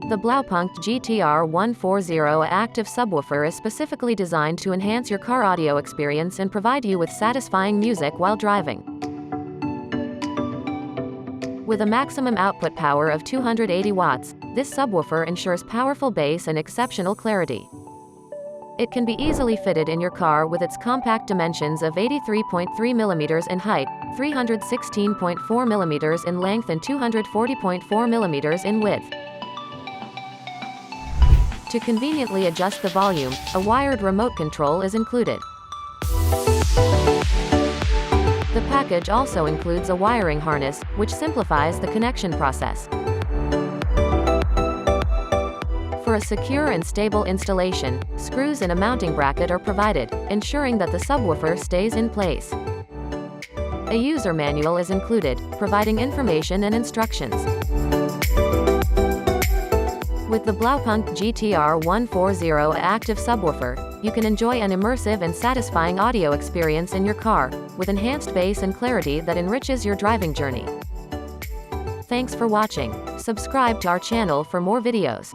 The Blaupunkt GTr 140 Active Subwoofer is specifically designed to enhance your car audio experience and provide you with satisfying music while driving. With a maximum output power of 280 watts, this subwoofer ensures powerful bass and exceptional clarity. It can be easily fitted in your car with its compact dimensions of 83.3 mm in height, 316.4 mm in length and 240.4 mm in width. To conveniently adjust the volume, a wired remote control is included. The package also includes a wiring harness, which simplifies the connection process. For a secure and stable installation, screws and a mounting bracket are provided, ensuring that the subwoofer stays in place. A user manual is included, providing information and instructions. With the Blaupunkt GTr 140 Active Subwoofer, you can enjoy an immersive and satisfying audio experience in your car, with enhanced bass and clarity that enriches your driving journey. Thanks for watching. Subscribe to our channel for more videos.